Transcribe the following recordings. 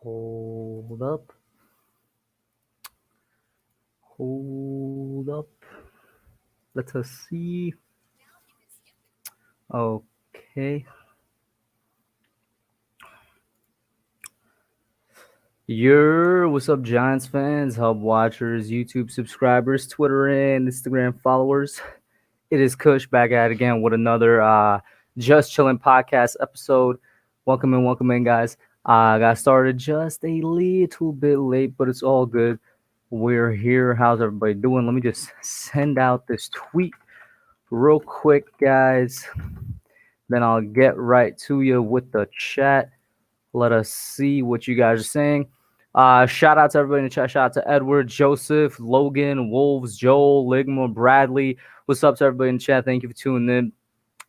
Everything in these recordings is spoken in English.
Hold up. Hold up. Let us see. Okay. What's up, Giants fans, Hub watchers, YouTube subscribers, Twitter and Instagram followers? It is Kush back at it again with another Just Chillin podcast episode. Welcome in, guys. I got started just a little bit late, but it's all good. We're here. How's everybody doing? Let me just send out this tweet real quick, guys. Then I'll get right to you with the chat. Let us see what you guys are saying. Shout out to everybody in the chat. Shout out to Edward, Joseph, Logan, Wolves, Joel, Ligma, Bradley. What's up to everybody in the chat? Thank you for tuning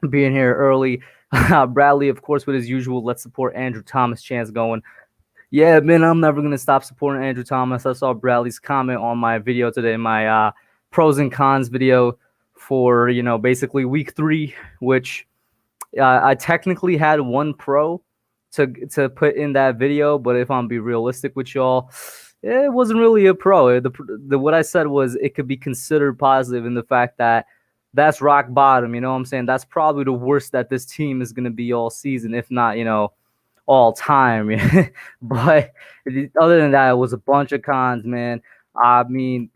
in, being here early. Bradley, of course, with his usual let's support Andrew Thomas chance going. Yeah, man, I'm never going to stop supporting Andrew Thomas. I saw Bradley's comment on my video today, my pros and cons video for, basically week 3, which I technically had one pro to put in that video, but if I'm be realistic with y'all, it wasn't really a pro. What I said was it could be considered positive in the fact that that's rock bottom. You know what I'm saying? That's probably the worst that this team is going to be all season, if not, all time. But other than that, it was a bunch of cons, man. I mean,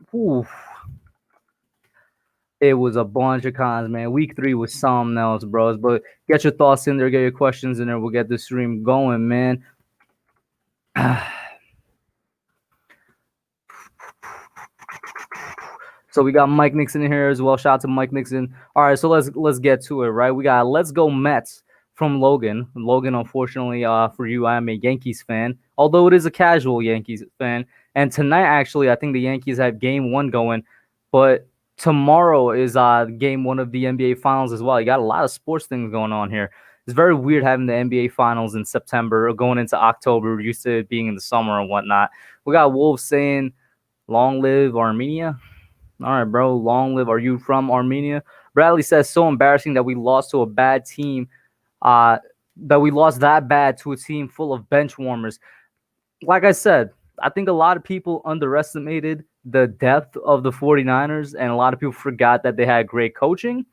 it was a bunch of cons, man. Week 3 was something else, bros. But get your thoughts in there, get your questions in there. We'll get the stream going, man. So we got Mike Nixon in here as well. Shout out to Mike Nixon. All right, so let's get to it, right? We got Let's Go Mets from Logan. Logan, unfortunately, for you, I am a Yankees fan, although it is a casual Yankees fan. And tonight, actually, I think the Yankees have game 1 going, but tomorrow is game 1 of the NBA Finals as well. You got a lot of sports things going on here. It's very weird having the NBA Finals in September or going into October. We're used to it being in the summer and whatnot. We got Wolves saying, "Long live Armenia." All right, bro. Long live. Are you from Armenia? Bradley says, so embarrassing that we lost to a bad team. That we lost that bad to a team full of bench warmers. Like I said, I think a lot of people underestimated the depth of the 49ers, and a lot of people forgot that they had great coaching.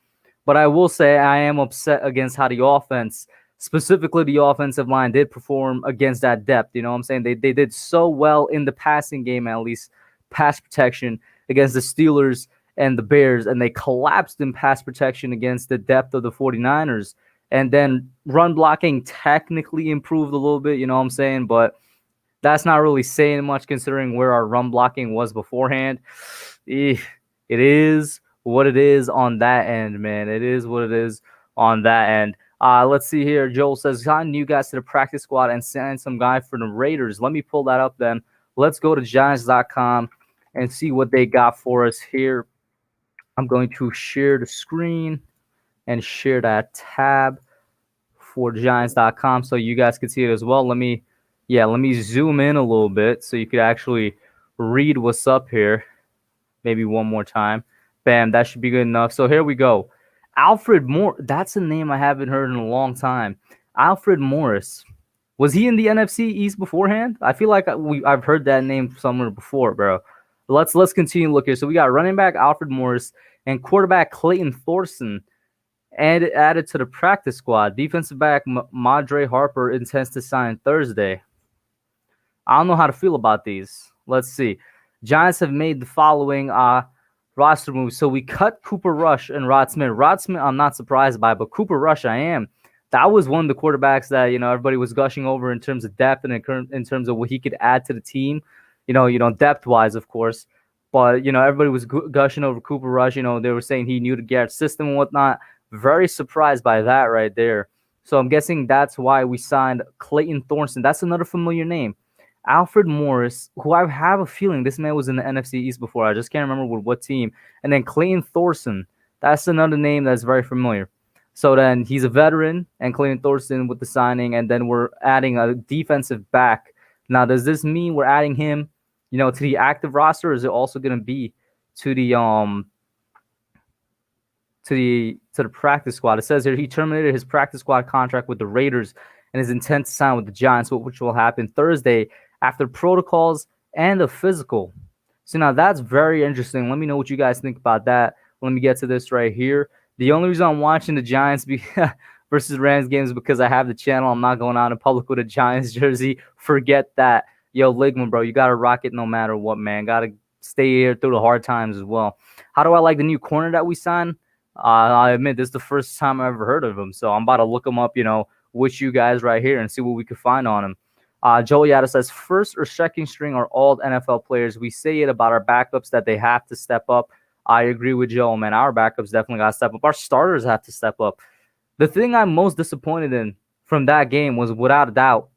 But I will say I am upset against how the offense, specifically the offensive line, did perform against that depth. You know what I'm saying? They did so well in the passing game, at least pass protection against the Steelers and the Bears, and they collapsed in pass protection against the depth of the 49ers. And then run blocking technically improved a little bit, you know what I'm saying? But that's not really saying much considering where our run blocking was beforehand. It is what it is on that end, man. It is what it is on that end. Let's see here. Joel says, got new guys to the practice squad and send some guy for the Raiders. Let me pull that up then. Let's go to Giants.com and see what they got for us here. I'm going to share the screen and share that tab for Giants.com so you guys can see it as well. Let me zoom in a little bit so you could actually read what's up here. Maybe one more time. Bam, that should be good enough. So here we go. Alfred Morris. That's a name I haven't heard in a long time. Alfred Morris. Was he in the NFC East beforehand? I feel like I've heard that name somewhere before, bro. Let's continue to look here. So we got running back Alfred Morris and quarterback Clayton Thorson added to the practice squad. Defensive back Madre Harper intends to sign Thursday. I don't know how to feel about these. Let's see. Giants have made the following roster moves. So we cut Cooper Rush and Rod Smith. Rod Smith, I'm not surprised by, but Cooper Rush, I am. That was one of the quarterbacks that, everybody was gushing over in terms of depth and in terms of what he could add to the team. Depth-wise, of course. But, everybody was gushing over Cooper Rush. They were saying he knew the Garrett system and whatnot. Very surprised by that right there. So I'm guessing that's why we signed Clayton Thorson. That's another familiar name. Alfred Morris, who I have a feeling this man was in the NFC East before. I just can't remember with what team. And then Clayton Thorson. That's another name that's very familiar. So then he's a veteran, and Clayton Thorson with the signing, and then we're adding a defensive back. Now, does this mean we're adding him, to the active roster, or is it also going to be to the practice squad? It says here he terminated his practice squad contract with the Raiders and is intent to sign with the Giants, which will happen Thursday after protocols and a physical. So now that's very interesting. Let me know what you guys think about that. Let me get to this right here. The only reason I'm watching the Giants versus Rams games is because I have the channel. I'm not going out in public with a Giants jersey. Forget that. Yo, Ligman, bro, you got to rock it no matter what, man. Got to stay here through the hard times as well. How do I like the new corner that we signed? I admit this is the first time I ever heard of him. So I'm about to look him up, with you guys right here and see what we could find on him. Joel Yada says, first or second string are all NFL players. We say it about our backups that they have to step up. I agree with Joel, man. Our backups definitely got to step up. Our starters have to step up. The thing I'm most disappointed in from that game was, without a doubt,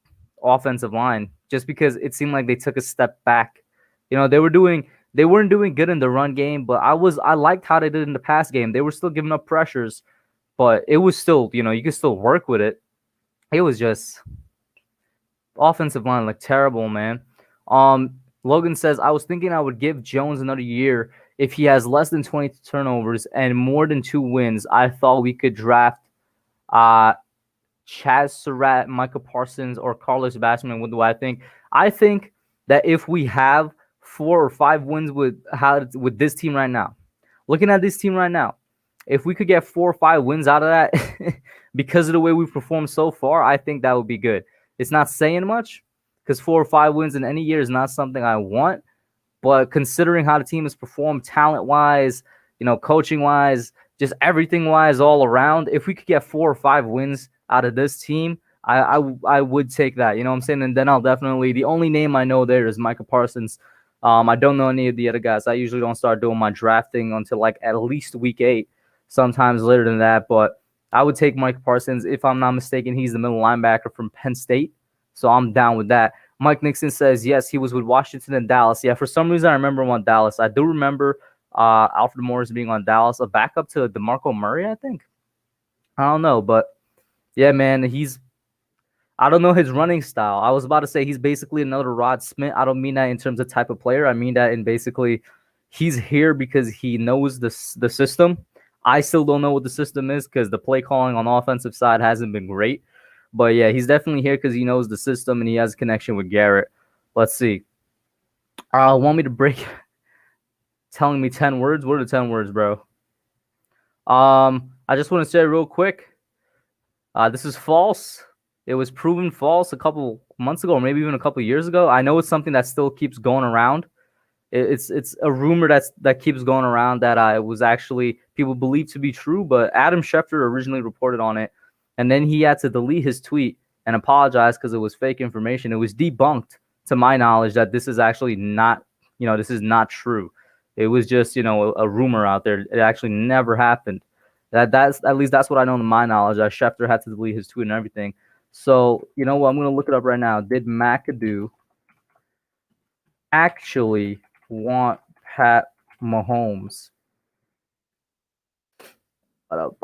offensive line, just because it seemed like they took a step back. They weren't doing good in the run game, but I liked how they did in the pass game. They were still giving up pressures, but it was still, you could still work with it. It was just offensive line looked terrible, man. Logan says, I was thinking I would give Jones another year if he has less than 20 turnovers and more than 2 wins. I thought we could draft Chaz Surratt, Micah Parsons, or Carlos Basham. What do I think? I think that if we have 4 or 5 wins with this team right now, looking at this team right now, if we could get 4 or 5 wins out of that because of the way we've performed so far, I think that would be good. It's not saying much because 4 or 5 wins in any year is not something I want. But considering how the team has performed talent-wise, coaching-wise, just everything-wise all around, if we could get 4 or 5 wins out of this team, I would take that. You know what I'm saying? And then I'll definitely – the only name I know there is Micah Parsons. I don't know any of the other guys. I usually don't start doing my drafting until at least week 8, sometimes later than that. But I would take Micah Parsons. If I'm not mistaken, he's the middle linebacker from Penn State. So I'm down with that. Mike Nixon says, yes, he was with Washington and Dallas. Yeah, for some reason I remember him on Dallas. I do remember Alfred Morris being on Dallas, a backup to DeMarco Murray, I think. I don't know, but yeah, man, I don't know his running style. I was about to say he's basically another Rod Smith. I don't mean that in terms of type of player. I mean that in basically he's here because he knows the system. I still don't know what the system is because the play calling on the offensive side hasn't been great. But yeah, he's definitely here because he knows the system and he has a connection with Garrett. Let's see. Want me to break telling me 10 words? What are the 10 words, bro? I just want to say real quick. This is false. It was proven false a couple months ago, or maybe even a couple years ago. I know it's something that still keeps going around. It's a rumor that keeps going around that it was actually people believe to be true, but Adam Schefter originally reported on it. And then he had to delete his tweet and apologize because it was fake information. It was debunked, to my knowledge, that this is actually not, this is not true. It was just, a rumor out there. It actually never happened. That's at least that's what I know to my knowledge. That Schefter had to delete his tweet and everything. So, you know what? I'm going to look it up right now. Did Mcadoo actually want Pat Mahomes? Well,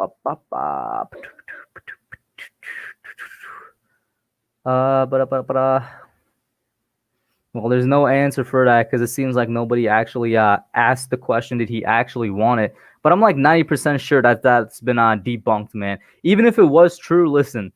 there's no answer for that because it seems like nobody actually asked the question, did he actually want it? But I'm like 90% sure that's been debunked, man. Even if it was true, listen,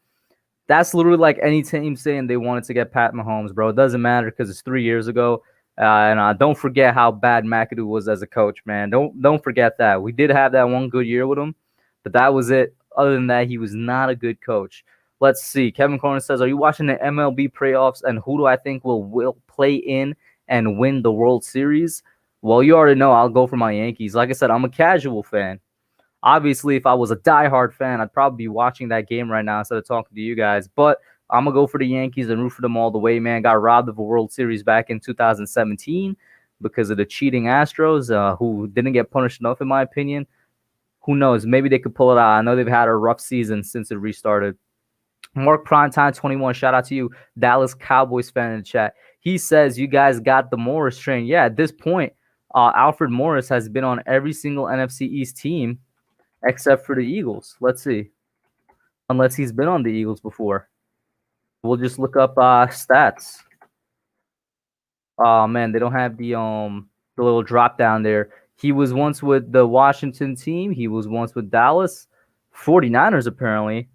that's literally like any team saying they wanted to get Pat Mahomes, bro. It doesn't matter because it's 3 years ago. And don't forget how bad Mcadoo was as a coach, man. Don't forget that. We did have that one good year with him, but that was it. Other than that, he was not a good coach. Let's see. Kevin Corner says, are you watching the MLB playoffs, and who do I think will play in and win the World Series? Well, you already know I'll go for my Yankees. Like I said, I'm a casual fan. Obviously, if I was a diehard fan, I'd probably be watching that game right now instead of talking to you guys. But I'm going to go for the Yankees and root for them all the way, man. Got robbed of a World Series back in 2017 because of the cheating Astros, who didn't get punished enough, in my opinion. Who knows? Maybe they could pull it out. I know they've had a rough season since it restarted. Mark Primetime 21, shout out to you, Dallas Cowboys fan in the chat. He says you guys got the Morris train. Yeah, at this point, Alfred Morris has been on every single NFC East team except for the Eagles. Let's see. Unless he's been on the Eagles before. We'll just look up stats. Oh man, they don't have the little drop down there. He was once with the Washington team. He was once with Dallas, 49ers apparently,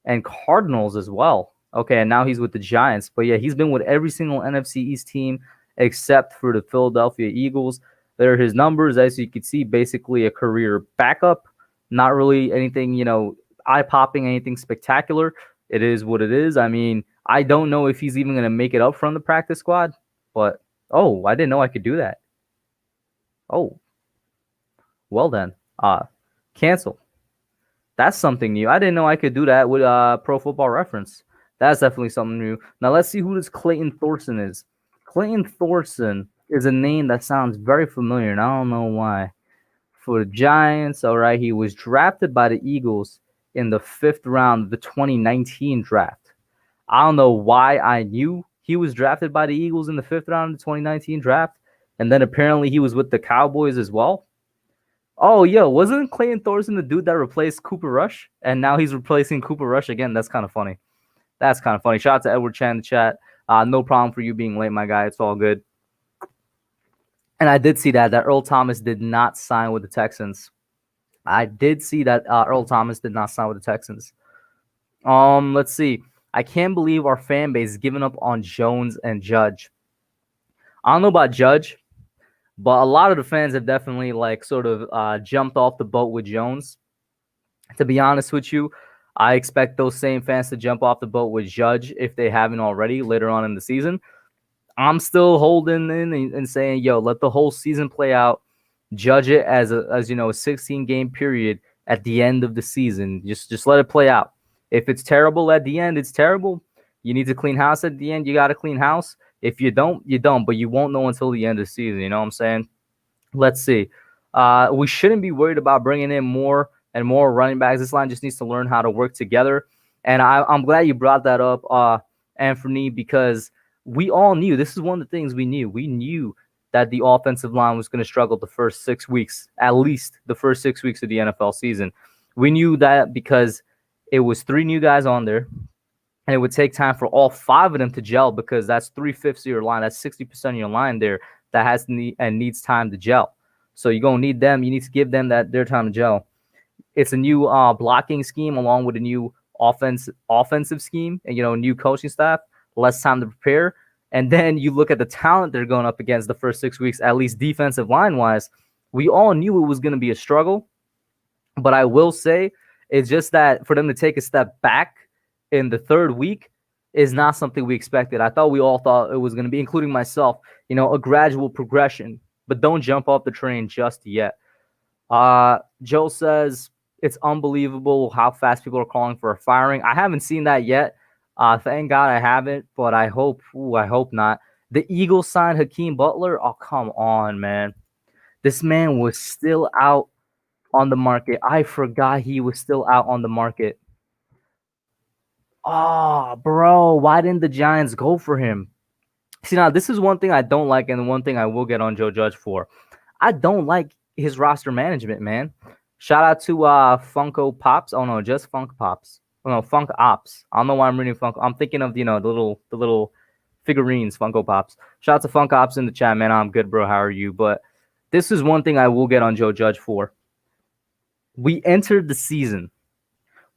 and Cardinals as well. Okay, and now he's with the Giants. But yeah, he's been with every single NFC East team except for the Philadelphia Eagles. There are his numbers, as you can see, basically a career backup. Not really anything, eye popping, anything spectacular. It is what it is. I mean, I don't know if he's even going to make it up from the practice squad, but oh, I didn't know I could do that. Oh, well then. Cancel. That's something new. I didn't know I could do that with Pro Football Reference. That's definitely something new. Now let's see who this Clayton Thorson is. Clayton Thorson is a name that sounds very familiar, and I don't know why. For the Giants, all right, he was drafted by the Eagles in the 5th round of the 2019 draft. I don't know why I knew he was drafted by the Eagles in the 5th round of the 2019 draft, and then apparently he was with the Cowboys as well. Oh, yo, wasn't Clayton Thorson the dude that replaced Cooper Rush? And now he's replacing Cooper Rush again. That's kind of funny. That's kind of funny. Shout out to Edward Chan in the chat. No problem for you being late, my guy. It's all good. And I did see that Earl Thomas did not sign with the Texans. I did see that Earl Thomas did not sign with the Texans. Let's see. I can't believe our fan base is giving up on Jones and Judge. I don't know about Judge, but a lot of the fans have definitely jumped off the boat with Jones. To be honest with you, I expect those same fans to jump off the boat with Judge if they haven't already later on in the season. I'm still holding in and saying, yo, let the whole season play out. Judge it as a 16-game period at the end of the season. Just let it play out. If it's terrible at the end, it's terrible. You need to clean house at the end. You got to clean house. If you don't, you don't. But you won't know until the end of the season. You know what I'm saying? Let's see. We shouldn't be worried about bringing in more and more running backs. This line just needs to learn how to work together. And I'm glad you brought that up, Anthony, because we all knew this is one of the things we knew. We knew that the offensive line was going to struggle the first 6 weeks, at least the first 6 weeks of the NFL season. We knew that because it was 3 new guys on there, and it would take time for all 5 of them to gel because that's 3/5 of your line. That's 60% of your line there that has needs time to gel. So you're going to need them. You need to give them their time to gel. It's a new blocking scheme along with a new offensive scheme and, new coaching staff, less time to prepare. And then you look at the talent they're going up against the first 6 weeks, at least defensive line-wise. We all knew it was going to be a struggle. But I will say it's just that for them to take a step back in the 3rd week is not something we expected. I thought we all thought it was going to be, including myself, a gradual progression. But don't jump off the train just yet. Joe says it's unbelievable how fast people are calling for a firing. I haven't seen that yet. Thank God I haven't, but I hope not. The Eagles signed Hakeem Butler. Oh, come on, man. This man was still out on the market. I forgot he was still out on the market. Oh, bro, why didn't the Giants go for him? See, now this is one thing I don't like, and one thing I will get on Joe Judge for. I don't like his roster management, man. Shout out to Funko Pops. Oh no, just Funk Pops. Oh, no, Funk Ops. I don't know why I'm reading Funk. I'm thinking of the little figurines, Funko Pops. Shout out to Funk Ops in the chat, man. I'm good, bro. How are you? But this is one thing I will get on Joe Judge for. We entered the season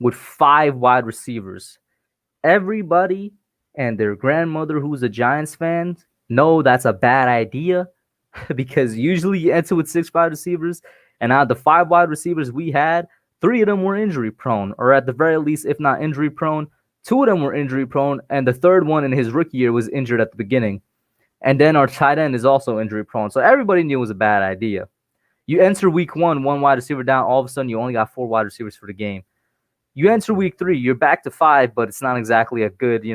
with 5 wide receivers. Everybody and their grandmother who's a Giants fan know that's a bad idea because usually you enter with 6 wide receivers, and out of the 5 wide receivers we had, 3 of them were injury prone, or at the very least, if not injury prone, 2 of them were injury prone, and the 3rd one in his rookie year was injured at the beginning. And then our tight end is also injury prone. So everybody knew it was a bad idea. You enter week 1 wide receiver down, all of a sudden you only got 4 wide receivers for the game. You enter week 3, you're back to 5, but it's not exactly a good,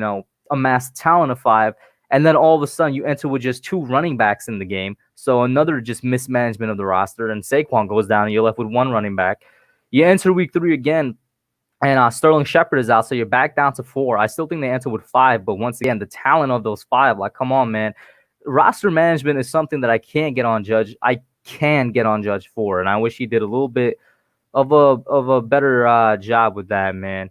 amassed talent of 5. And then all of a sudden you enter with just 2 running backs in the game. So another just mismanagement of the roster, and Saquon goes down and you're left with 1 running back. You enter week 3 again, and Sterling Shepard is out, so you're back down to 4. I still think they enter with 5, but once again, the talent of those 5, like, come on, man. Roster management is something that I can't get on Judge. I can get on Judge for, and I wish he did a little bit of a better job with that, man.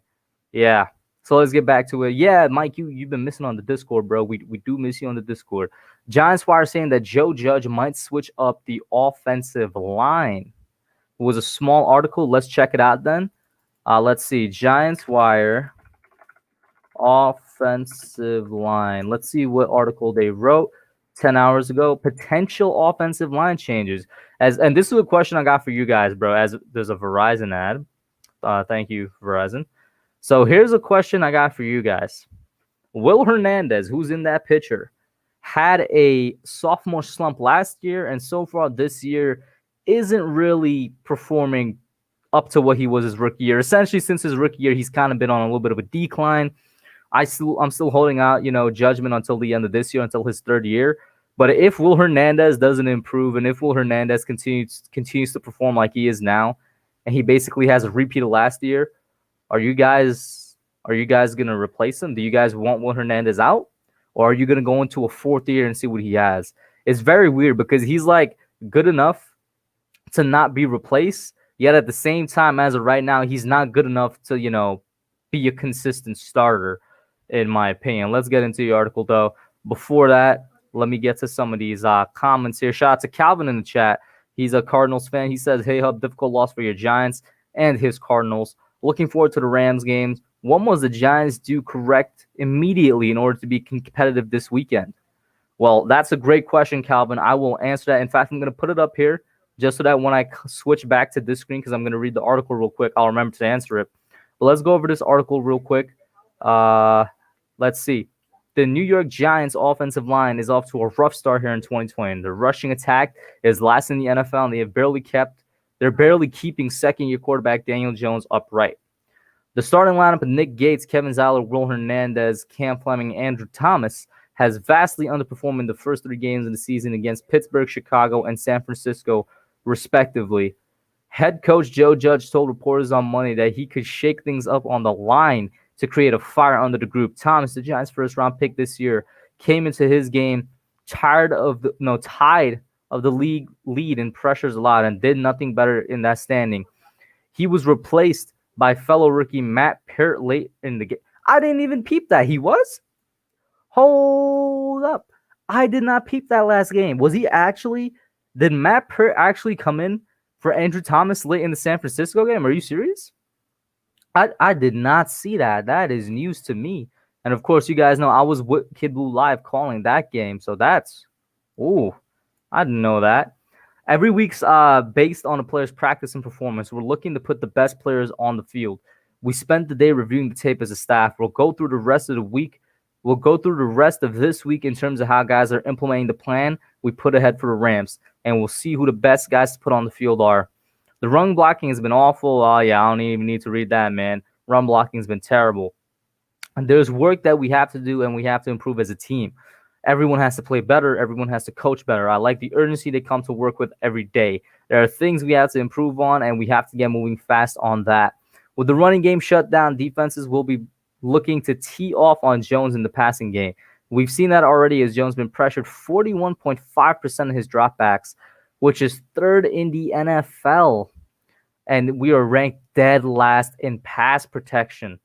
Yeah. So let's get back to it. Yeah, Mike, you've been missing on the Discord, bro. We do miss you on the Discord. Giants Wire saying that Joe Judge might switch up the offensive line. It was a small article. Let's check it out then. Let's see. Giants Wire offensive line. Let's see what article they wrote 10 hours ago. Potential offensive line changes. And this is a question I got for you guys, bro, as there's a Verizon ad. Thank you, Verizon. So here's a question I got for you guys. Will Hernandez, who's in that picture, had a sophomore slump last year, and so far this year isn't really performing up to what he was his rookie year. Essentially, since his rookie year, he's kind of been on a little bit of a decline. I'm still holding out, judgment until the end of this year, until his third year. But if Will Hernandez doesn't improve, and if Will Hernandez continues to perform like he is now, and he basically has a repeat of last year, are you guys gonna replace him? Do you guys want Will Hernandez out, or are you gonna go into a fourth year and see what he has? It's very weird because he's like good enough to not be replaced, yet at the same time, as of right now, he's not good enough to be a consistent starter, in my opinion. Let's get into the article though. Before that, let me get to some of these comments here. Shout out to Calvin in the chat. He's a Cardinals fan. He says, "Hey Hub, difficult loss for your Giants and his Cardinals. Looking forward to the Rams games. What must the Giants do correct immediately in order to be competitive this weekend?" Well, that's a great question, Calvin. I will answer that. In fact, I'm going to put it up here just so that when I switch back to this screen, because I'm going to read the article real quick, I'll remember to answer it. But let's go over this article real quick. Let's see. The New York Giants offensive line is off to a rough start here in 2020. The rushing attack is last in the NFL, and they're barely keeping second-year quarterback Daniel Jones upright. The starting lineup of Nick Gates, Kevin Zeller, Will Hernandez, Cam Fleming, and Andrew Thomas has vastly underperformed in the first 3 games of the season against Pittsburgh, Chicago, and San Francisco, respectively. Head coach Joe Judge told reporters on Monday that he could shake things up on the line to create a fire under the group. Thomas, the Giants' first-round pick this year, came into his game tied of the league lead in pressures a lot and did nothing better in that standing. He was replaced by fellow rookie Matt Peart late in the game. I didn't even peep that. He was? Hold up. I did not peep that last game. Did Matt Peart actually come in for Andrew Thomas late in the San Francisco game? Are you serious? I did not see that. That is news to me. And of course, you guys know I was with Kid Blue Live calling that game. So I didn't know that. Every week's based on a player's practice and performance. We're looking to put the best players on the field. We spent the day reviewing the tape as a staff. We'll go through the rest of the week. We'll go through the rest of this week in terms of how guys are implementing the plan we put ahead for the Rams. And we'll see who the best guys to put on the field are. The run blocking has been awful. Oh, yeah, I don't even need to read that, man. Run blocking has been terrible. And there's work that we have to do and we have to improve as a team. Everyone has to play better. Everyone has to coach better. I like the urgency they come to work with every day. There are things we have to improve on, and we have to get moving fast on that. With the running game shut down, defenses will be looking to tee off on Jones in the passing game. We've seen that already as Jones been pressured 41.5% of his dropbacks, which is third in the NFL. And we are ranked dead last in pass protection.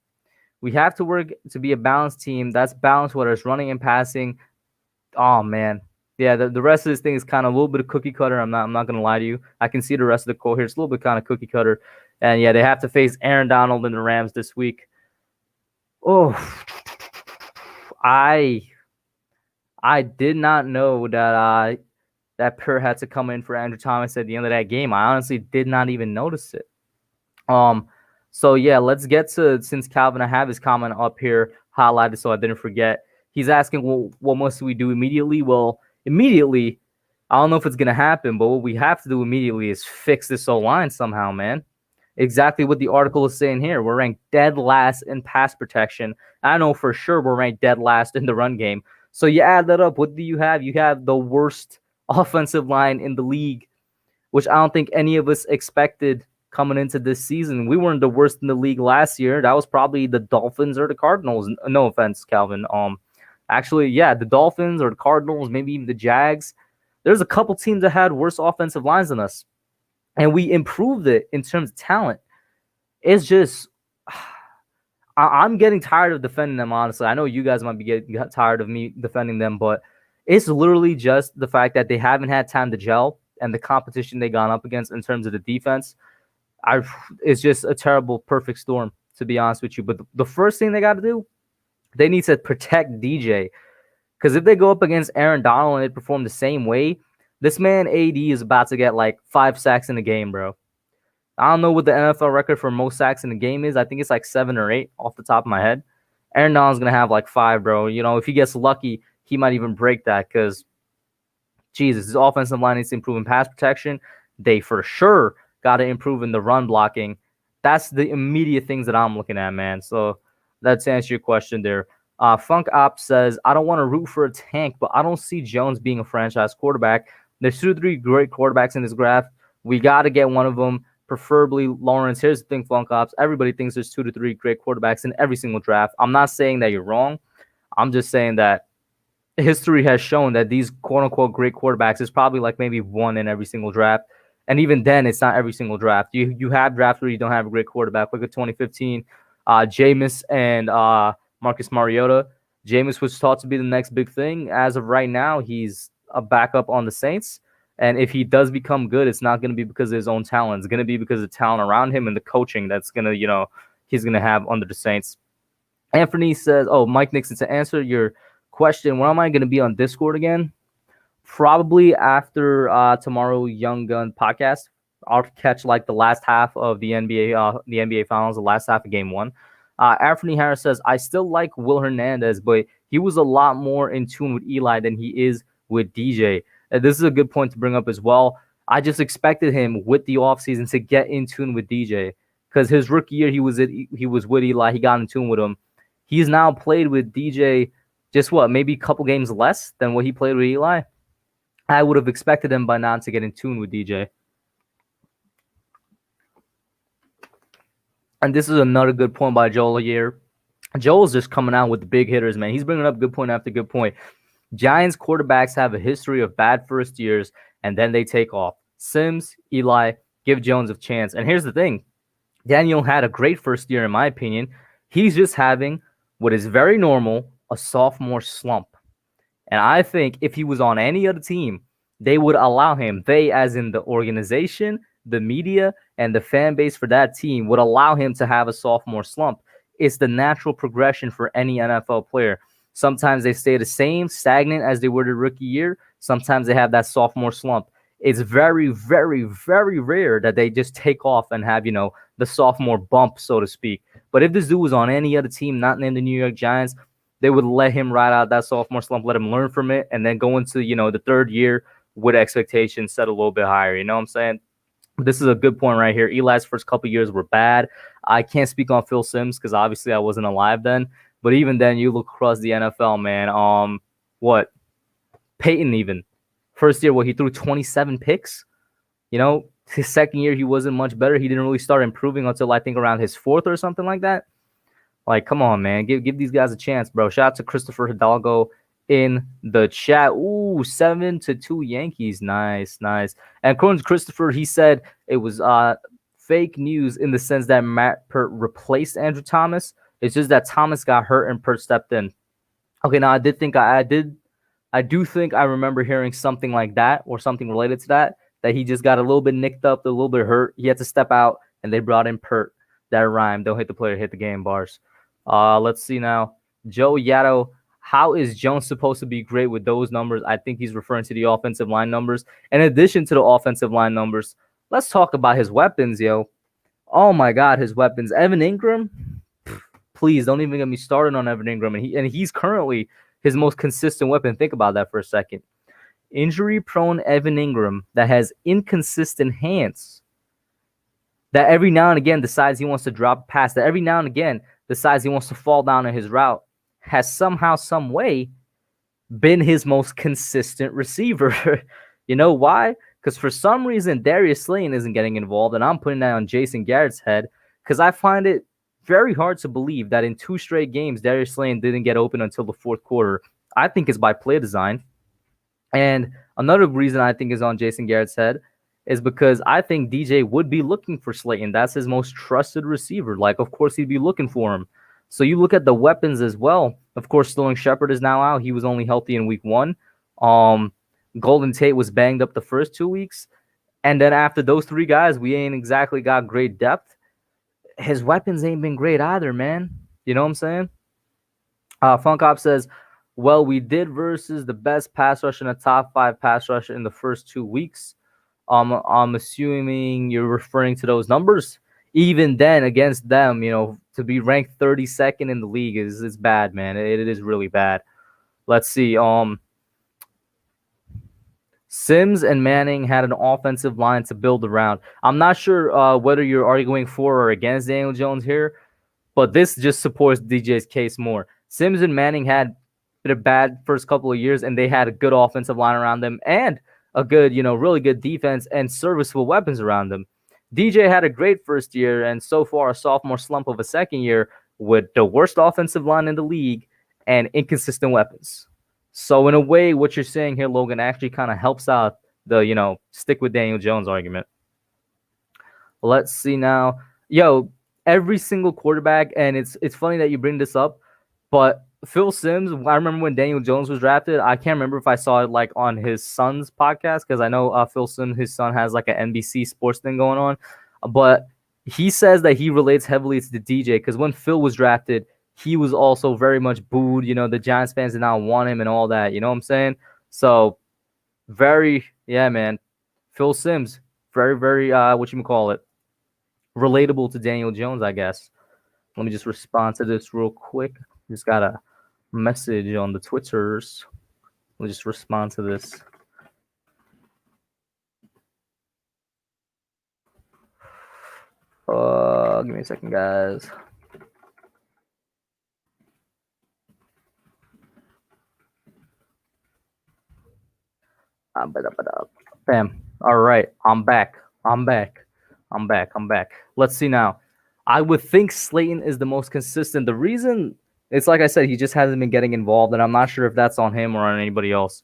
We have to work to be a balanced team. That's balanced, whether it's running and passing. Oh, man. Yeah, the rest of this thing is kind of a little bit of cookie cutter. I'm not going to lie to you. I can see the rest of the quote here. It's a little bit kind of cookie cutter. And, yeah, they have to face Aaron Donald and the Rams this week. Oh, I did not know that that Peart had to come in for Andrew Thomas at the end of that game. I honestly did not even notice it. So yeah, let's get to, since Calvin, I have his comment up here highlighted so I didn't forget. He's asking, well, what must we do immediately? Well, immediately, I don't know if it's going to happen, but what we have to do immediately is fix this O-line somehow, man. Exactly what the article is saying here. We're ranked dead last in pass protection. I know for sure we're ranked dead last in the run game. So you add that up. What do you have? You have the worst offensive line in the league, which I don't think any of us expected coming into this season. We weren't the worst in the league last year. That was probably the Dolphins or the Cardinals. No offense, Calvin. Actually, yeah, the Dolphins or the Cardinals, maybe even the Jags. There's a couple teams that had worse offensive lines than us, and we improved it in terms of talent. It's just, I'm getting tired of defending them, honestly. I know you guys might be getting tired of me defending them, but it's literally just the fact that they haven't had time to gel, and the competition they gone up against in terms of the defense, it's just a terrible perfect storm, to be honest with you. But the first thing they got to do They need to protect DJ. Because if they go up against Aaron Donald and they perform the same way, this man AD is about to get like 5 sacks in a game, bro. I don't know what the NFL record for most sacks in the game is. I think it's like 7 or 8 off the top of my head. Aaron Donald's going to have like 5, bro. You know, if he gets lucky, he might even break that because, Jesus, his offensive line needs to improve in pass protection. They for sure got to improve in the run blocking. That's the immediate things that I'm looking at, man. So that's to answer your question there. Funk Op says, I don't want to root for a tank, but I don't see Jones being a franchise quarterback. There's 2 to 3 great quarterbacks in this draft. We got to get one of them, preferably Lawrence. Here's the thing, Funk Ops. Everybody thinks there's 2 to 3 great quarterbacks in every single draft. I'm not saying that you're wrong. I'm just saying that history has shown that these quote unquote great quarterbacks is probably like maybe one in every single draft. And even then, it's not every single draft. You have drafts where you don't have a great quarterback. Look at 2015, Jameis and Marcus Mariota. Jameis was thought to be the next big thing. As of right now, he's a backup on the Saints. And if he does become good, it's not going to be because of his own talent. It's going to be because of the talent around him and the coaching that's going to, he's going to have under the Saints. Anthony says, Mike Nixon, to answer your question, when am I going to be on Discord again? Probably after tomorrow Young Gun podcast. I'll catch like the last half of the NBA Finals, the last half of Game 1. Anthony Harris says, I still like Will Hernandez, but he was a lot more in tune with Eli than he is with DJ. This is a good point to bring up as well. I just expected him with the offseason to get in tune with DJ because his rookie year he was with Eli. He got in tune with him. He's now played with DJ just maybe a couple games less than what he played with Eli. I would have expected him by now to get in tune with DJ. And this is another good point by Joel here. Joel's just coming out with the big hitters, man. He's bringing up good point after good point. Giants quarterbacks have a history of bad first years, and then they take off. Sims, Eli, give Jones a chance. And here's the thing. Daniel had a great first year, in my opinion. He's just having what is very normal, a sophomore slump. And I think if he was on any other team, they would allow him. They, as in the organization, the media, and the fan base for that team, would allow him to have a sophomore slump. It's the natural progression for any NFL player. Sometimes they stay the same, stagnant as they were the rookie year. Sometimes they have that sophomore slump. It's very, very, very rare that they just take off and have, the sophomore bump, so to speak. But if this dude was on any other team, not named the New York Giants, they would let him ride out that sophomore slump, let him learn from it, and then go into, the third year with expectations set a little bit higher. You know what I'm saying? This is a good point right here. Eli's first couple years were bad. I can't speak on Phil Simms because obviously I wasn't alive then. But even then, you look across the NFL, man. Peyton even. First year, he threw 27 picks. His second year, he wasn't much better. He didn't really start improving until I think around his fourth or something like that. Like, come on, man. Give these guys a chance, bro. Shout out to Christopher Hidalgo in the chat. Ooh, 7-2 Yankees. Nice. And according to Christopher, he said it was fake news in the sense that Matt Pert replaced Andrew Thomas. It's just that Thomas got hurt and Pert stepped in. Okay, now I do think I remember hearing something like that or something related to that he just got a little bit nicked up, a little bit hurt. He had to step out, and they brought in Pert. That rhyme. Don't hit the player, hit the game bars. Let's see now. Joe Yaddo, how is Jones supposed to be great with those numbers? I think he's referring to the offensive line numbers. In addition to the offensive line numbers, let's talk about his weapons, yo. Oh, my God, his weapons. Evan Ingram, please don't even get me started on Evan Ingram. And he's currently his most consistent weapon. Think about that for a second. Injury-prone Evan Ingram that has inconsistent hands, that every now and again decides he wants to drop a pass, that every now and again decides he wants to fall down in his route, has somehow, some way been his most consistent receiver. You know why? Because for some reason, Darius Slayton isn't getting involved, and I'm putting that on Jason Garrett's head because I find it very hard to believe that in 2 straight games, Darius Slayton didn't get open until the fourth quarter. I think it's by play design. And another reason I think is on Jason Garrett's head is because I think DJ would be looking for Slayton. That's his most trusted receiver. Like, of course, he'd be looking for him. So you look at the weapons as well. Of course, Sterling Shepard is now out. He was only healthy in week 1. Golden Tate was banged up the first 2 weeks. And then after those 3 guys, we ain't exactly got great depth. His weapons ain't been great either, man. You know what I'm saying? Funkop says, well, we did versus the best pass rush in the top 5 pass rush in the first 2 weeks. I'm assuming you're referring to those numbers. Even then, against them, to be ranked 32nd in the league is bad, man. It is really bad. Let's see. Sims and Manning had an offensive line to build around. I'm not sure whether you're arguing for or against Daniel Jones here, but this just supports DJ's case more. Sims and Manning had a bad first couple of years, and they had a good offensive line around them and a good, really good defense and serviceable weapons around them. DJ had a great first year and so far a sophomore slump of a second year with the worst offensive line in the league and inconsistent weapons. So in a way, what you're saying here, Logan, actually kind of helps out the, stick with Daniel Jones argument. Let's see now. Yo, every single quarterback, and it's funny that you bring this up, but Phil Simms, I remember when Daniel Jones was drafted, I can't remember if I saw it like on his son's podcast, because I know Phil Simms, his son has like an NBC sports thing going on, but he says that he relates heavily to the DJ, because when Phil was drafted, he was also very much booed. The Giants fans did not want him and all that. You know what I'm saying? So, yeah, man. Phil Simms, very, very, relatable to Daniel Jones, I guess. Let me just respond to this real quick. Just got a message on the Twitters. Let me just respond to this. Give me a second, guys. Bam. All right. I'm back. Let's see now. I would think Slayton is the most consistent. The reason, it's like I said, he just hasn't been getting involved, and I'm not sure if that's on him or on anybody else.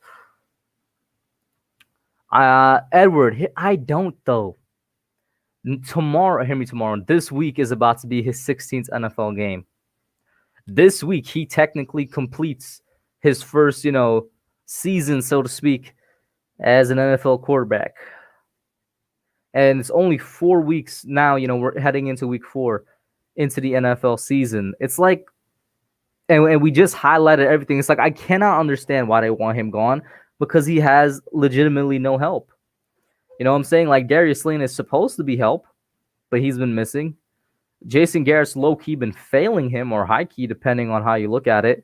Edward, I don't, though. Hear me tomorrow. This week is about to be his 16th NFL game. This week, he technically completes his first, season, so to speak, as an NFL quarterback. And it's only 4 weeks now, we're heading into week 4 into the NFL season. It's like, and we just highlighted everything. It's like, I cannot understand why they want him gone, because he has legitimately no help. You know what I'm saying? Like, Darius Slayton is supposed to be help, but he's been missing. Jason Garrett's low-key been failing him, or high-key, depending on how you look at it.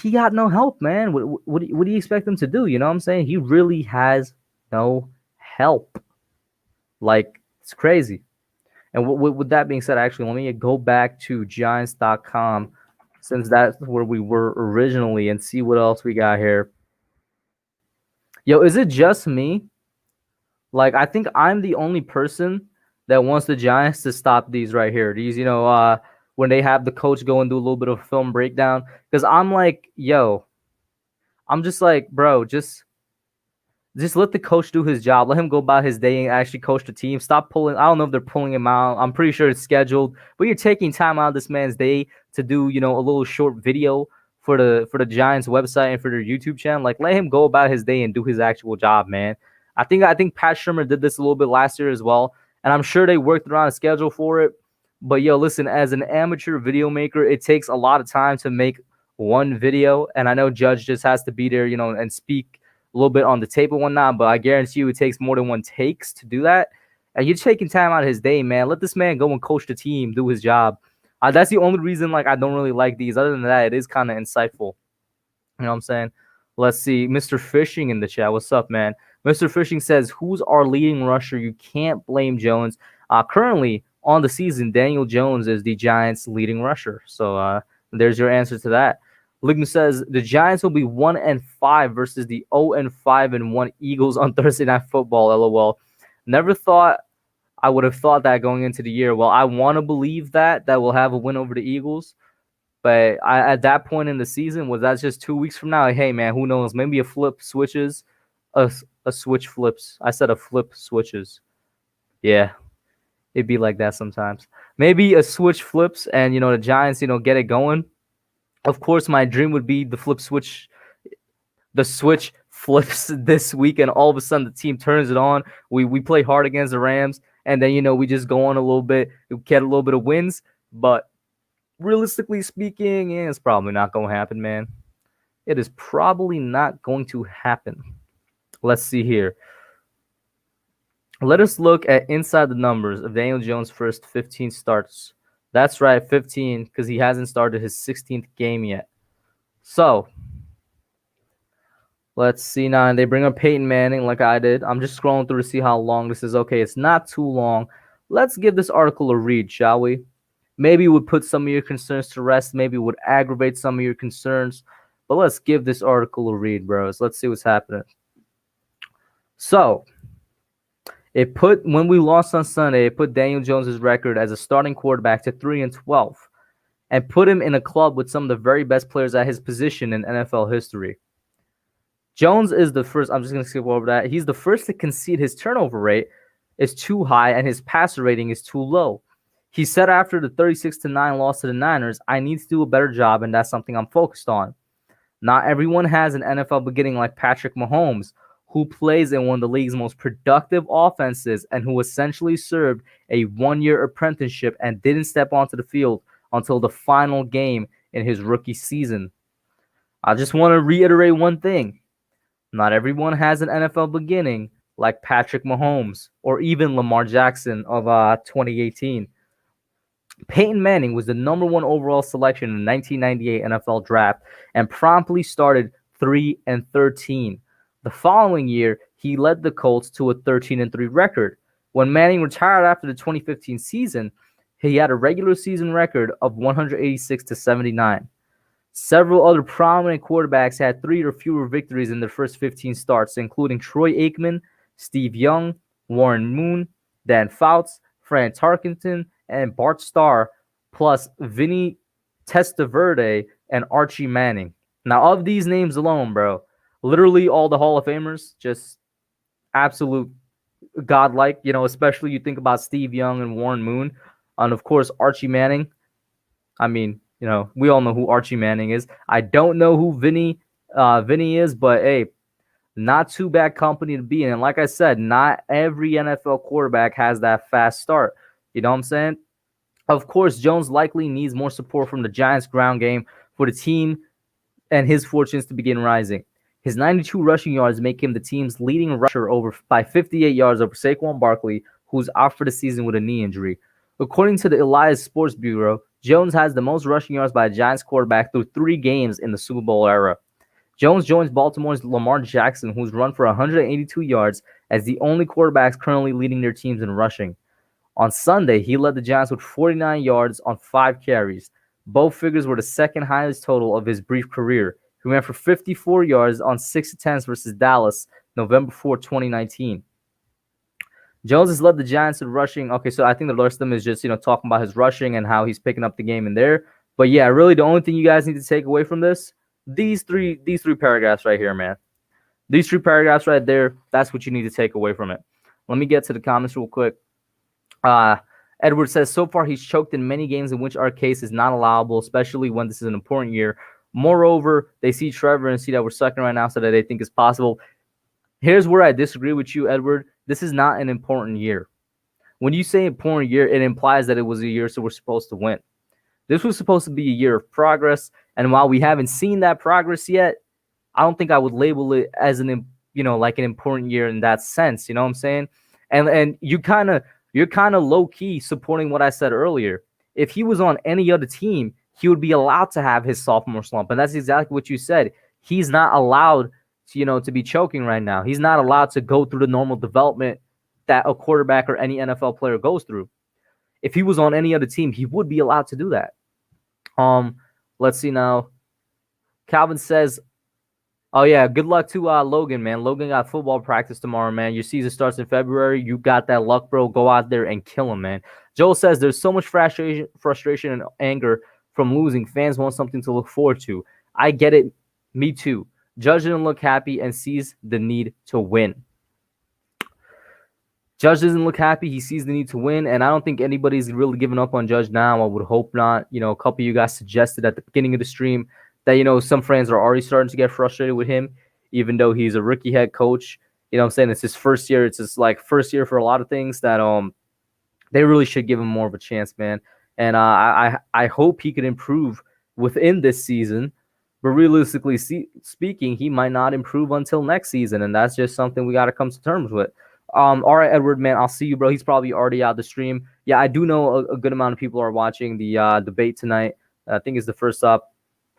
He got no help, man. What do you expect him to do? You know what I'm saying? He really has no help. Like, it's crazy. And with that being said, actually, let me go back to Giants.com, since that's where we were originally, and see what else we got here. Yo, is it just me? Like, I think I'm the only person that wants the Giants to stop these right here. These, when they have the coach go and do a little bit of film breakdown. Because I'm like, yo, I'm just like, bro, just let the coach do his job. Let him go about his day and actually coach the team. Stop pulling. I don't know if they're pulling him out. I'm pretty sure it's scheduled. But you're taking time out of this man's day to do, a little short video for the Giants website and for their YouTube channel. Like, let him go about his day and do his actual job, man. I think Pat Shurmur did this a little bit last year as well. And I'm sure they worked around a schedule for it. But, yo, listen, as an amateur video maker, it takes a lot of time to make one video. And I know Judge just has to be there, and speak a little bit on the tape and whatnot, but I guarantee you it takes more than one takes to do that. And you're taking time out of his day, man. Let this man go and coach the team, do his job. That's the only reason, I don't really like these. Other than that, it is kind of insightful. You know what I'm saying? Let's see. Mr. Fishing in the chat. What's up, man? Mr. Fishing says, who's our leading rusher? You can't blame Jones. Currently, on the season, Daniel Jones is the Giants' leading rusher. So there's your answer to that. Lignu says the Giants will be 1-5 versus the 0-5-1 Eagles on Thursday Night Football. LOL. Never thought I would have thought that going into the year. Well, I want to believe that we'll have a win over the Eagles, but at that point in the season, was that just 2 weeks from now? Hey, man, who knows? Maybe a flip switches, a switch flips. I said a flip switches. Yeah, it'd be like that sometimes. Maybe a switch flips, and the Giants, get it going. Of course, my dream would be the switch flips this week, and all of a sudden the team turns it on. We play hard against the Rams, and then we just go on a little bit, get a little bit of wins. But realistically speaking, it's probably not going to happen, man. It is probably not going to happen. Let's see here. Let us look at inside the numbers of Daniel Jones' first 15 starts. That's right, 15, because he hasn't started his 16th game yet. So, let's see now. And they bring up Peyton Manning like I did. I'm just scrolling through to see how long this is. Okay, it's not too long. Let's give this article a read, shall we? Maybe it would put some of your concerns to rest. Maybe it would aggravate some of your concerns. But let's give this article a read, bros. Let's see what's happening. So, when we lost on Sunday, it put Daniel Jones' record as a starting quarterback to 3-12 and put him in a club with some of the very best players at his position in NFL history. Jones is the first. I'm just going to skip over that. He's the first to concede his turnover rate is too high and his passer rating is too low. He said after the 36-9 loss to the Niners, I need to do a better job, and that's something I'm focused on. Not everyone has an NFL beginning like Patrick Mahomes, who plays in one of the league's most productive offenses and who essentially served a one-year apprenticeship and didn't step onto the field until the final game in his rookie season. I just want to reiterate one thing. Not everyone has an NFL beginning like Patrick Mahomes or even Lamar Jackson of 2018. Peyton Manning was the number 1 overall selection in the 1998 NFL Draft and promptly started 3-13. The following year, he led the Colts to a 13-3 record. When Manning retired after the 2015 season, he had a regular season record of 186-79. Several other prominent quarterbacks had 3 or fewer victories in their first 15 starts, including Troy Aikman, Steve Young, Warren Moon, Dan Fouts, Fran Tarkenton, and Bart Starr, plus Vinny Testaverde and Archie Manning. Now, of these names alone, bro, literally all the Hall of Famers, just absolute godlike, especially you think about Steve Young and Warren Moon, and of course, Archie Manning. I mean, we all know who Archie Manning is. I don't know who Vinny is, but hey, not too bad company to be in. And like I said, not every NFL quarterback has that fast start. You know what I'm saying? Of course, Jones likely needs more support from the Giants' ground game for the team and his fortunes to begin rising. His 92 rushing yards make him the team's leading rusher by 58 yards over Saquon Barkley, who's out for the season with a knee injury. According to the Elias Sports Bureau, Jones has the most rushing yards by a Giants quarterback through 3 games in the Super Bowl era. Jones joins Baltimore's Lamar Jackson, who's run for 182 yards, as the only quarterbacks currently leading their teams in rushing. On Sunday, he led the Giants with 49 yards on 5 carries. Both figures were the second highest total of his brief career. He ran for 54 yards on 6 attempts versus Dallas, November 4, 2019. Jones has led the Giants in rushing. Okay, so I think the rest of them is just, talking about his rushing and how he's picking up the game in there. But yeah, really the only thing you guys need to take away from this, these three paragraphs right here, man. These 3 paragraphs right there, that's what you need to take away from it. Let me get to the comments real quick. Edward says, so far he's choked in many games in which our case is not allowable, especially when this is an important year. Moreover, they see Trevor and see that we're sucking right now so that they think it's possible. Here's where I disagree with you, Edward. This is not an important year. When you say important year, it implies that it was a year so we're supposed to win. This was supposed to be a year of progress, and while we haven't seen that progress yet, I don't think I would label it as like an important year in that sense. You know what I'm saying? And you're kind of low key supporting what I said earlier. If he was on any other team, he would be allowed to have his sophomore slump, and that's exactly what you said. He's not allowed to be choking right now. He's not allowed to go through the normal development that a quarterback or any NFL player goes through. If he was on any other team, he would be allowed to do that. Let's see now. Calvin says, oh yeah, good luck to Logan, man. Logan got football practice tomorrow, man. Your season starts in February. You got that luck, bro. Go out there and kill him, man. Joel says there's so much frustration and anger from losing. Fans want something to look forward to. I get it. Me too. Judge didn't look happy and sees the need to win. Judge doesn't look happy. He sees the need to win, and I don't think anybody's really giving up on Judge now. I would hope not. A couple of you guys suggested at the beginning of the stream that, some fans are already starting to get frustrated with him, even though he's a rookie head coach. You know what I'm saying? It's his first year. It's his, first year for a lot of things that they really should give him more of a chance, man. and I hope he can improve within this season. But realistically speaking, he might not improve until next season, and that's just something we got to come to terms with. All right, Edward, man, I'll see you, bro. He's probably already out the stream. Yeah, I do know a good amount of people are watching the debate tonight. I think it's the first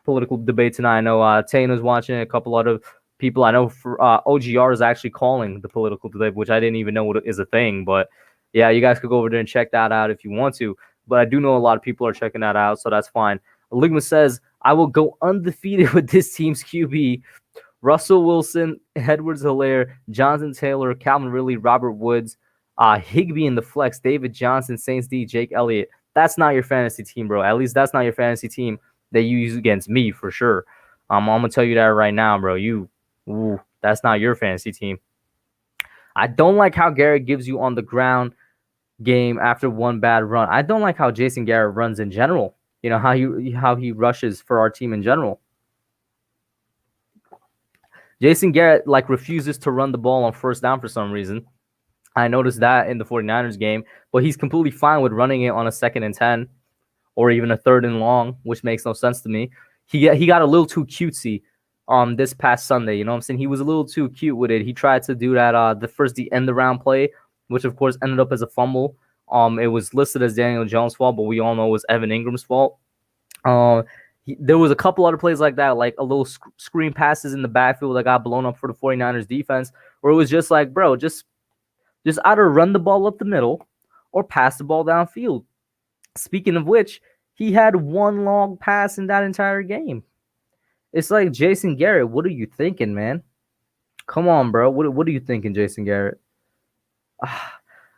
political debate tonight. I know Tana's watching it, a couple other people. I know for, OGR is actually calling the political debate, which I didn't even know is a thing. But yeah, you guys could go over there and check that out if you want to. But I do know a lot of people are checking that out, so that's fine. Ligma says, I will go undefeated with this team's QB. Russell Wilson, Edwards Hilaire, Jonathan Taylor, Calvin Ridley, Robert Woods, Higbee in the flex, David Johnson, Saints D, Jake Elliott. That's not your fantasy team, bro. At least that's not your fantasy team that you use against me for sure. I'm gonna tell you that right now, bro. That's not your fantasy team. I don't like how Garrett gives you on the ground game after one bad run. I don't like how Jason Garrett runs in general. You know how he rushes for our team in general. Jason Garrett refuses to run the ball on first down for some reason. I noticed that in the 49ers game, but he's completely fine with running it on a 2nd and 10 or even a 3rd and long, which makes no sense to me. He got a little too cutesy this past Sunday. You know what I'm saying? He was a little too cute with it. He tried to do that the end around play, which of course ended up as a fumble. It was listed as Daniel Jones' fault, but we all know it was Evan Ingram's fault. There was a couple other plays like that, like a little screen passes in the backfield that got blown up for the 49ers defense, where it was just like, bro, just either run the ball up the middle or pass the ball downfield. Speaking of which, he had one long pass in that entire game. It's like, Jason Garrett, what are you thinking, man? Come on, bro. What are you thinking, Jason Garrett?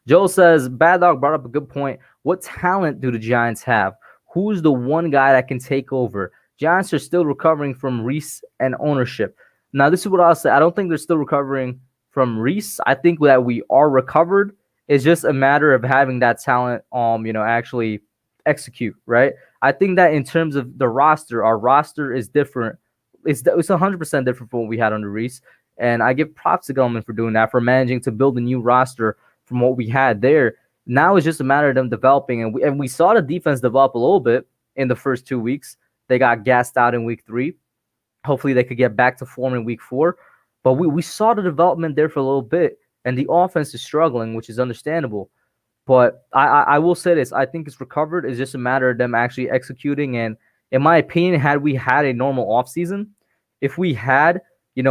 Joel says, Bad Dog brought up a good point. What talent do the Giants have? Who's the one guy that can take over? Giants are still recovering from Reese and ownership. Now, this is what I'll say. I don't think they're still recovering from Reese. I think that we are recovered. It's just a matter of having that talent, actually execute, right? I think that in terms of the roster, our roster is different. It's 100% different from what we had under Reese. And I give props to Gellman for doing that, for managing to build a new roster from what we had there. Now it's just a matter of them developing, and we saw the defense develop a little bit in the first 2 weeks. They got gassed out in week 3. Hopefully they could get back to form in week 4. But we saw the development there for a little bit, and the offense is struggling, which is understandable. But I will say this. I think it's recovered. It's just a matter of them actually executing. And in my opinion, had we had a normal offseason, if we had,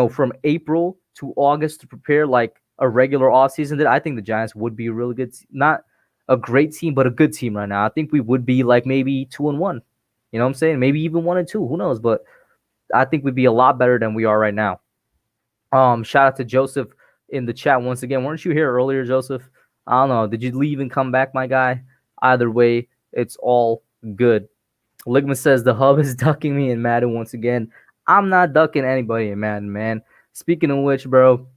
from April to August to prepare like a regular offseason, that I think the Giants would be a really good, not a great team, but a good team right now. I think we would be like maybe 2-1. You know what I'm saying? Maybe even 1-2. Who knows? But I think we'd be a lot better than we are right now. Shout out to Joseph in the chat once again. Weren't you here earlier, Joseph? I don't know. Did you leave and come back, my guy? Either way, it's all good. Ligma says the hub is ducking me in Madden once again. I'm not ducking anybody in Madden, man. Speaking of which, bro,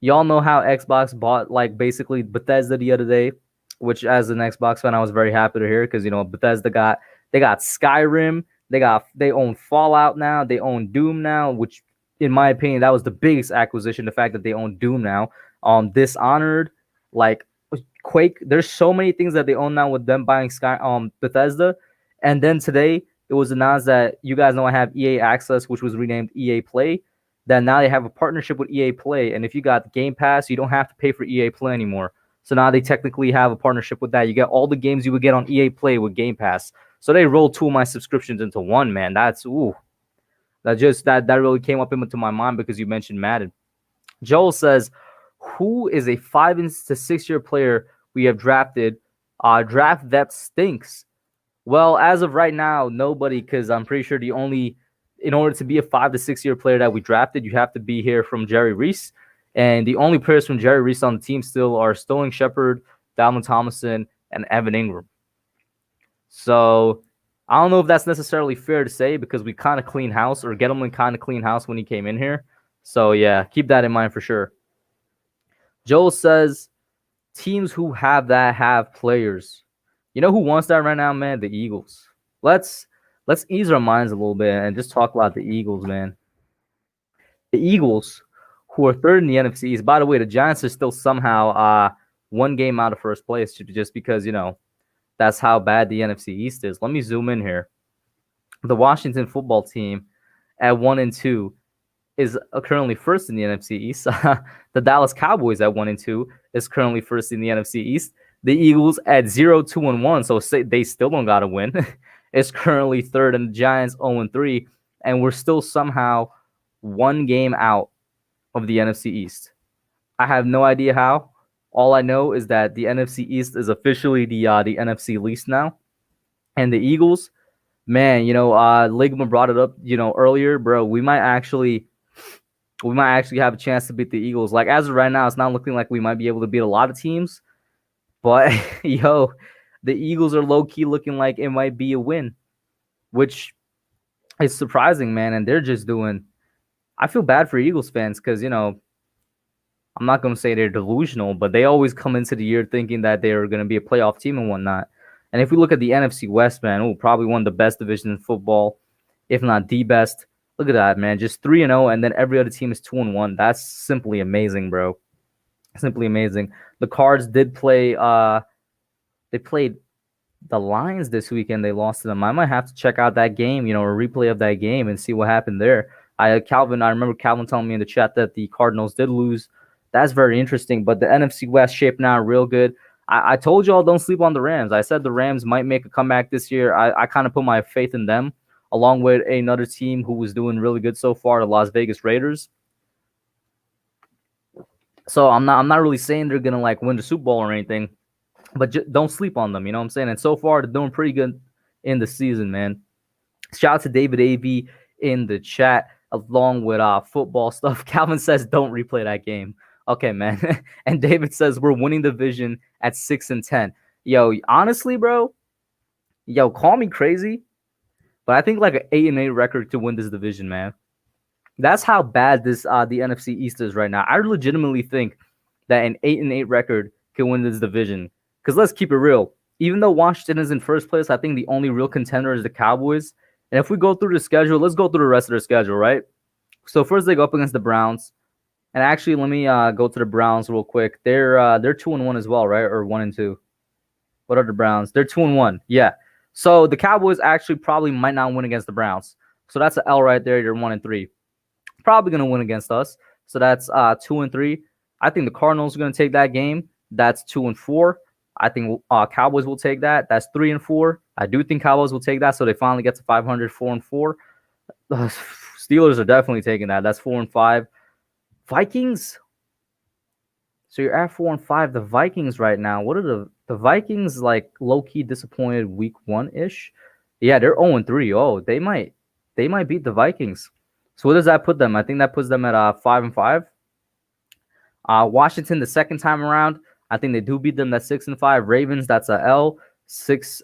y'all know how Xbox bought basically Bethesda the other day, which as an Xbox fan, I was very happy to hear, because Bethesda got Skyrim, they own Fallout now, they own Doom now, which in my opinion that was the biggest acquisition, the fact that they own Doom now. Dishonored, Quake. There's so many things that they own now with them buying Bethesda. And then today it was announced that, you guys know I have EA Access, which was renamed EA Play. That now they have a partnership with EA Play, and if you got Game Pass, you don't have to pay for EA Play anymore. So now they technically have a partnership with that. You get all the games you would get on EA Play with Game Pass. So they rolled 2 of my subscriptions into one, man. That really came up into my mind because you mentioned Madden. Joel says, who is a 5 to 6 year player we have drafted? Draft depth stinks. Well, as of right now, nobody, because I'm pretty sure in order to be a 5 to 6 year player that we drafted, you have to be here from Jerry Reese. And the only players from Jerry Reese on the team still are Sterling Shepard, Dalvin Tomlinson, and Evan Ingram. So I don't know if that's necessarily fair to say, because we kind of clean house, or Gettleman kind of clean house when he came in here. So yeah, keep that in mind for sure. Joel says, teams who have players. You know who wants that right now, man? The Eagles. Let's ease our minds a little bit and just talk about the Eagles, man. The Eagles, who are 3rd in the NFC East. By the way, the Giants are still somehow 1 game out of first place, just because, That's how bad the NFC East is. Let me zoom in here. The Washington football team at 1-2 is currently first in the NFC East. The Dallas Cowboys at 1-2 is currently first in the NFC East. The Eagles at 0-2-1, so they still don't got to win. Is currently third, and the Giants 0-3, and we're still somehow one game out of the NFC East. I have no idea how. All I know is that the NFC East is officially the NFC least now, and the Eagles, man, Ligma brought it up, earlier, bro. We might actually have a chance to beat the Eagles. Like, as of right now, it's not looking like we might be able to beat a lot of teams, but the Eagles are low key looking like it might be a win, which is surprising, man. And they're just doing. I feel bad for Eagles fans because I'm not going to say they're delusional, but they always come into the year thinking that they're going to be a playoff team and whatnot. And if we look at the NFC West, man, probably one of the best divisions in football, if not the best. Look at that, man. Just 3-0, and then every other team is 2-1. That's simply amazing, bro. Simply amazing. The Cards did play. They played the Lions this weekend. They lost to them. I might have to check out that game, a replay of that game and see what happened there. I remember Calvin telling me in the chat that the Cardinals did lose. That's very interesting. But the NFC West shaped now real good. I told y'all don't sleep on the Rams. I said the Rams might make a comeback this year. I kind of put my faith in them, along with another team who was doing really good so far, the Las Vegas Raiders. So I'm not really saying they're gonna win the Super Bowl or anything, but don't sleep on them. You know what I'm saying? And so far they're doing pretty good in the season, man. Shout out to David AV in the chat, along with football stuff. Calvin says don't replay that game. Okay, man. And David says we're winning the division at 6-10. Yo, honestly, bro. Yo, call me crazy, but I think an 8-8 record to win this division, man. That's how bad this the NFC East is right now. I legitimately think that an 8-8 record can win this division. Because let's keep it real. Even though Washington is in first place, I think the only real contender is the Cowboys. And if we go through the schedule, let's go through the rest of their schedule, right? So first they go up against the Browns. And actually, let me go to the Browns real quick. They're 2-1 as well, right? Or 1-2. What are the Browns? They're 2-1. Yeah. So the Cowboys actually probably might not win against the Browns. So that's an L right there. You're 1-3. Probably going to win against us. So that's 2-3. I think the Cardinals are going to take that game. That's 2-4. I think Cowboys will take that. That's 3-4. I do think Cowboys will take that. So they finally get to 500, 4-4. Steelers are definitely taking that. That's 4-5. Vikings. So you're at 4-5. The Vikings right now. What are the Vikings low-key disappointed week 1-ish? Yeah, they're 0-3. Oh, they might beat the Vikings. So what does that put them? I think that puts them at 5-5. Washington the second time around, I think they do beat them. That's 6-5. Ravens, that's a L, 6-6.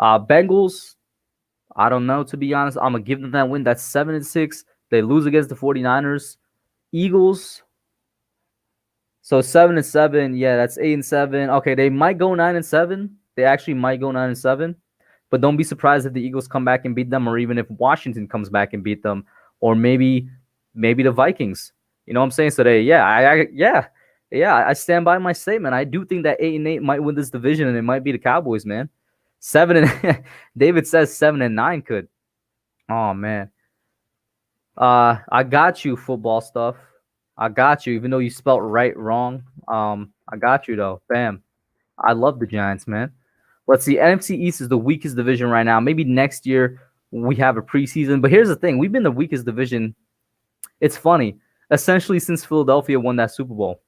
Bengals, I don't know, to be honest. I'm gonna give them that win. That's 7-6. They lose against the 49ers. Eagles. So 7-7. Yeah, that's 8-7. Okay, they might go 9-7. They actually might go 9-7. But don't be surprised if the Eagles come back and beat them, or even if Washington comes back and beat them, or maybe the Vikings. You know what I'm saying? So I stand by my statement. I do think that 8-8 might win this division, and it might be the Cowboys, man. David says 7-9 could. Oh man. I got you, football stuff. I got you, even though you spelt right wrong. I got you though. Bam. I love the Giants, man. Let's see. NFC East is the weakest division right now. Maybe next year we have a preseason. But here's the thing. We've been the weakest division. It's funny. Essentially since Philadelphia won that Super Bowl.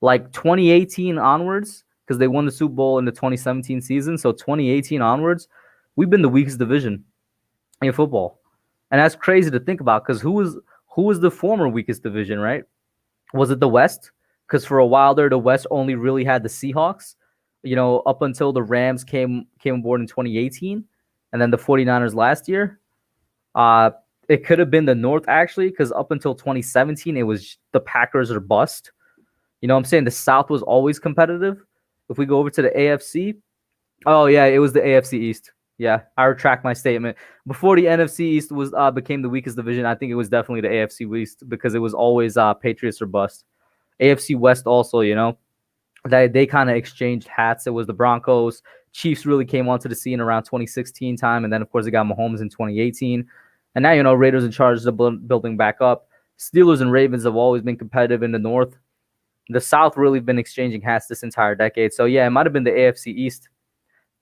2018 onwards, because they won the Super Bowl in the 2017 season. So 2018 onwards, we've been the weakest division in football. And that's crazy to think about, because who was the former weakest division, right? Was it the West? Because for a while there, the West only really had the Seahawks, up until the Rams came aboard in 2018, and then the 49ers last year. It could have been the North, actually, because up until 2017, it was the Packers or bust. You know what I'm saying? The South was always competitive. If we go over to the AFC, oh, yeah, it was the AFC East. Yeah, I retract my statement. Before the NFC East became the weakest division, I think it was definitely the AFC East, because it was always Patriots or bust. AFC West also, they kind of exchanged hats. It was the Broncos. Chiefs really came onto the scene around 2016 time, and then of course they got Mahomes in 2018, and now Raiders in charge of the building back up. Steelers and Ravens have always been competitive in the North. The South really been exchanging hats this entire decade. So yeah, it might have been the AFC East.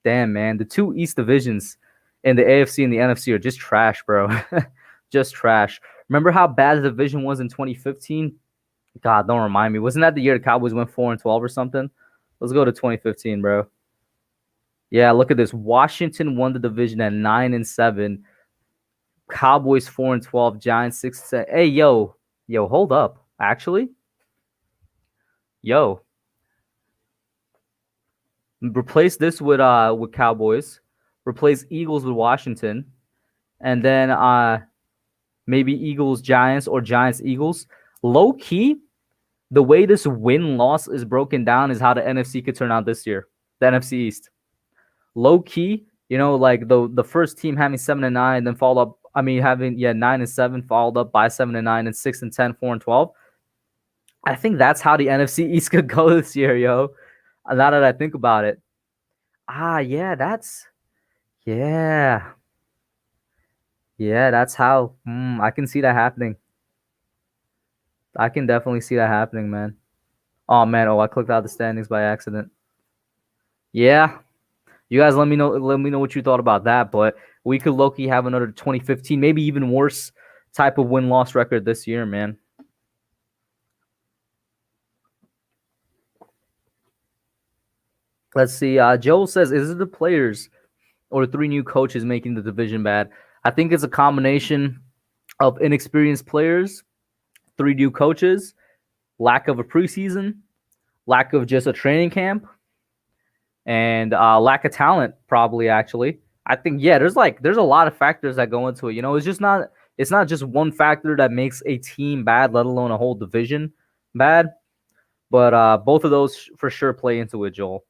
Damn, man, the two East divisions in the AFC and the NFC are just trash, bro. Just trash. Remember how bad the division was in 2015? God, don't remind me. Wasn't that the year the Cowboys went 4-12 or something? Let's go to 2015, bro. Yeah, look at this. Washington won the division at 9-7. Cowboys 4-12. Giants 6-7. Hey, yo, hold up. Actually, yo, replace this with Cowboys. Replace Eagles with Washington, and then maybe Eagles Giants or Giants Eagles. Low key, the way this win-loss is broken down is how the NFC could turn out this year. The NFC East. Low key, like the first team having 7-9, then followed up. I mean, having 9-7, followed up by 7-9 and 6-10, 4-12. I think that's how the NFC East could go this year, yo. Now that I think about it, yeah, yeah, that's how. I can see that happening. I can definitely see that happening, man. Oh man, I clicked out the standings by accident. Yeah, you guys let me know what you thought about that, but we could low-key have another 2015, maybe even worse type of win-loss record this year, man. Let's see. Joel says, is it the players or 3 new coaches making the division bad? I think it's a combination of inexperienced players, 3 new coaches, lack of a preseason, lack of just a training camp, and lack of talent, probably. Actually, I think there's a lot of factors that go into it. It's not just one factor that makes a team bad, let alone a whole division bad. But both of those for sure play into it, Joel.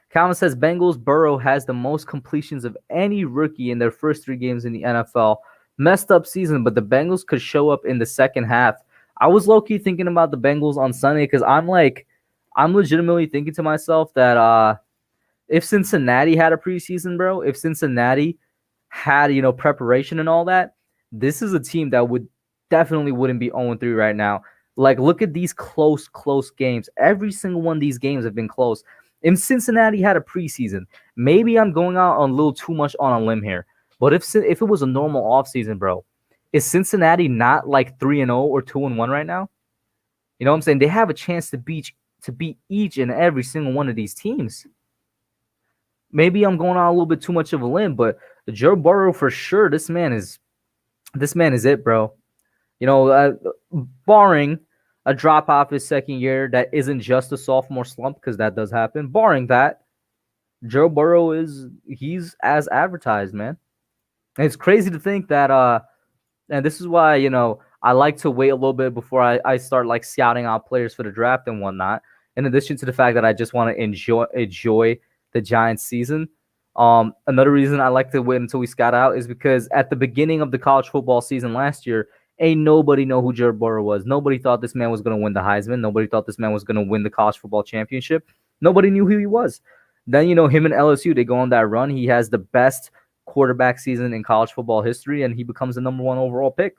Calvin says Bengals Burrow has the most completions of any rookie in their first 3 games in the NFL. Messed up season, but the Bengals could show up in the second half. I was low-key thinking about the Bengals on Sunday because I'm legitimately thinking to myself that if Cincinnati had a preseason, bro, if Cincinnati had, preparation and all that, this is a team that definitely wouldn't be 0-3 right now. Like, look at these close games. Every single one of these games have been close. If Cincinnati had a preseason, maybe I'm going out on a little too much on a limb here. But if it was a normal offseason, bro, is Cincinnati not like 3-0 or 2-1 right now? You know what I'm saying? They have a chance to beat each and every single one of these teams. Maybe I'm going on a little bit too much of a limb, but Joe Burrow for sure. This man is it, bro. Barring a drop off his second year that isn't just a sophomore slump, because that does happen. Barring that, Joe Burrow he's as advertised, man. And it's crazy to think that and this is why, I like to wait a little bit before I start like scouting out players for the draft and whatnot. In addition to the fact that I just want to enjoy the Giants season. Another reason I like to wait until we scout out is because at the beginning of the college football season last year, ain't nobody know who Joe Burrow was. Nobody thought this man was going to win the Heisman. Nobody thought this man was going to win the college football championship. Nobody knew who he was. Then, him and LSU, they go on that run. He has the best quarterback season in college football history, and he becomes the number 1 overall pick.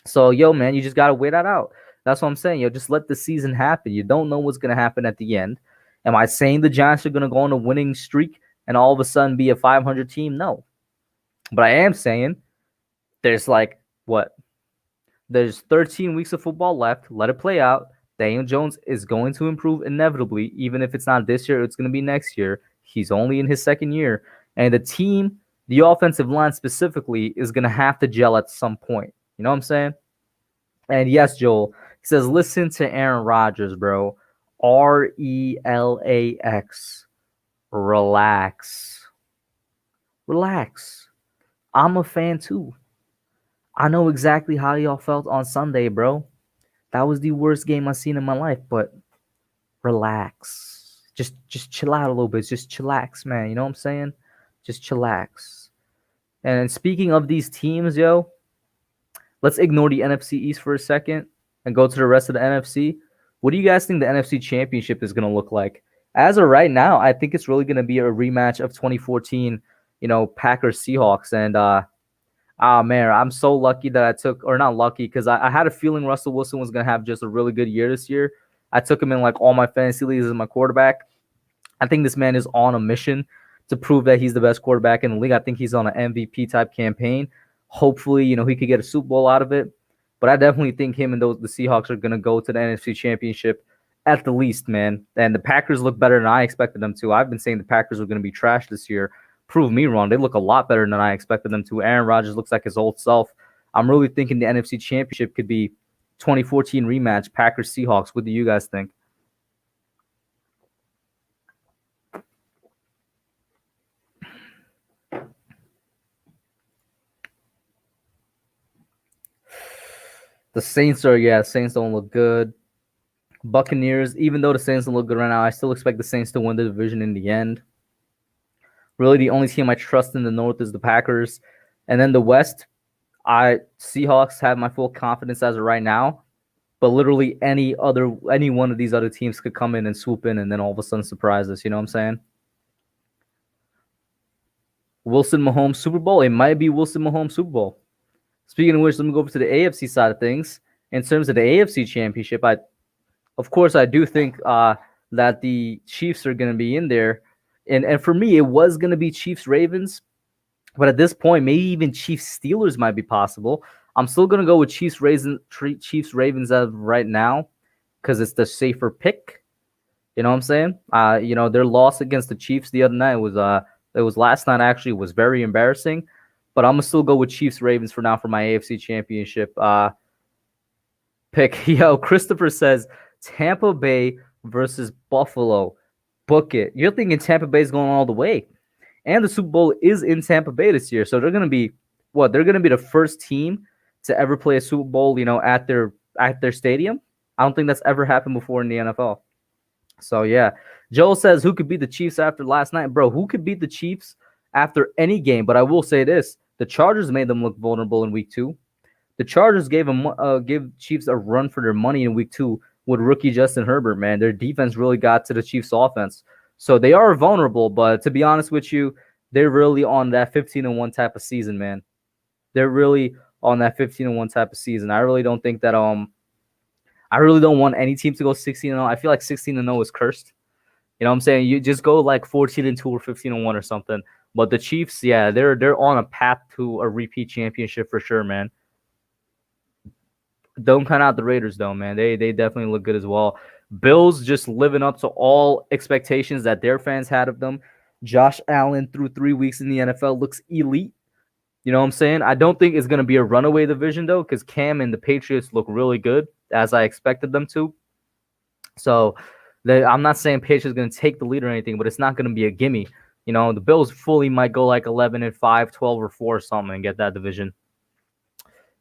So, man, you just got to wait that out. That's what I'm saying. Just let the season happen. You don't know what's going to happen at the end. Am I saying the Giants are going to go on a winning streak and all of a sudden be a 500 team? No. But I am saying there's there's 13 weeks of football left. Let it play out. Daniel Jones is going to improve inevitably. Even if it's not this year, it's going to be next year. He's only in his second year. And the team, the offensive line specifically, is going to have to gel at some point. You know what I'm saying? And yes, Joel, he says, listen to Aaron Rodgers, bro. RELAX. Relax. I'm a fan too. I know exactly how y'all felt on Sunday, bro. That was the worst game I've seen in my life, but relax. Just chill out a little bit. Just chillax, man. You know what I'm saying? Just chillax. And speaking of these teams, let's ignore the NFC East for a second and go to the rest of the NFC. What do you guys think the NFC Championship is going to look like? As of right now, I think it's really going to be a rematch of 2014, Packers Seahawks. And man, I'm so lucky that I took, or not lucky, because I had a feeling Russell Wilson was going to have just a really good year this year. I took him in like all my fantasy leagues as my quarterback. I think this man is on a mission to prove that he's the best quarterback in the league. I think he's on an MVP type campaign. Hopefully, he could get a Super Bowl out of it. But I definitely think him and the Seahawks are going to go to the NFC Championship at the least, man. And the Packers look better than I expected them to. I've been saying the Packers were going to be trash this year. Prove me wrong. They look a lot better than I expected them to. Aaron Rodgers looks like his old self. I'm really thinking the NFC Championship could be 2014 rematch, Packers Seahawks. What do you guys think? The Saints don't look good. Buccaneers, even though the Saints don't look good right now, I still expect the Saints to win the division in the end. Really, the only team I trust in the North is the Packers. And then the West, Seahawks have my full confidence as of right now. But literally any one of these other teams could come in and swoop in and then all of a sudden surprise us. You know what I'm saying? Wilson Mahomes Super Bowl. It might be Wilson Mahomes Super Bowl. Speaking of which, let me go over to the AFC side of things. In terms of the AFC Championship, of course, I do think that the Chiefs are going to be in there. And for me, it was going to be Chiefs-Ravens. But at this point, maybe even Chiefs-Steelers might be possible. I'm still going to go with Chiefs-Ravens as of right now because it's the safer pick. You know what I'm saying? Their loss against the Chiefs the other night was last night actually was very embarrassing. But I'm going to still go with Chiefs-Ravens for now for my AFC Championship pick. Yo, Christopher says Tampa Bay versus Buffalo. Book it. You're thinking Tampa Bay's going all the way. And the Super Bowl is in Tampa Bay this year. So they're going to be They're going to be the first team to ever play a Super Bowl, at their stadium. I don't think that's ever happened before in the NFL. So yeah. Joel says, who could beat the Chiefs after last night? Bro, who could beat the Chiefs after any game? But I will say this. The Chargers made them look vulnerable in week 2. The Chargers gave Chiefs a run for their money in week 2 with rookie Justin Herbert, man. Their defense really got to the Chiefs' offense. So they are vulnerable, but to be honest with you, they're really on that 15-1 type of season, man. They're really on that 15-1 type of season. I really don't think that I really don't want any team to go 16-0. I feel like 16-0 is cursed. You know what I'm saying? You just go like 14-2 or 15-1 or something. But the Chiefs, yeah, they're on a path to a repeat championship for sure, man. Don't count out the Raiders, though, man. They definitely look good as well. Bills just living up to all expectations that their fans had of them. Josh Allen, through 3 weeks in the NFL, looks elite. You know what I'm saying? I don't think it's going to be a runaway division, though, because Cam and the Patriots look really good, as I expected them to. So I'm not saying Patriots going to take the lead or anything, but it's not going to be a gimme. The Bills fully might go like 11-5, 12 or 4 or something and get that division.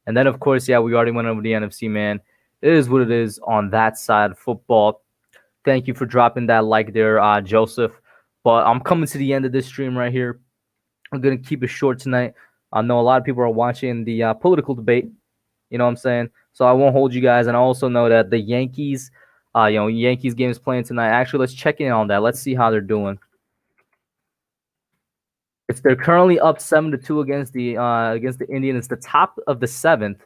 And then, of course, yeah, we already went over the NFC, man. It is what it is on that side of football. Thank you for dropping that like there, Joseph. But I'm coming to the end of this stream right here. I'm going to keep it short tonight. I know a lot of people are watching the political debate. You know what I'm saying? So I won't hold you guys. And I also know that the Yankees, Yankees game is playing tonight. Actually, let's check in on that. Let's see how they're doing. They're currently up 7-2 against the Indians. It's the top of the 7th.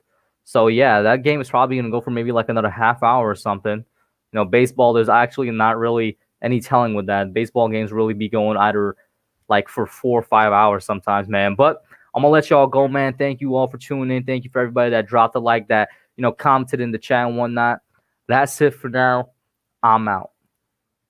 So yeah, that game is probably gonna go for maybe like another half hour or something. Baseball, there's actually not really any telling with that. Baseball games really be going either like for 4 or 5 hours sometimes, man. But I'm gonna let y'all go, man. Thank you all for tuning in. Thank you for everybody that dropped a like, that commented in the chat and whatnot. That's it for now. I'm out.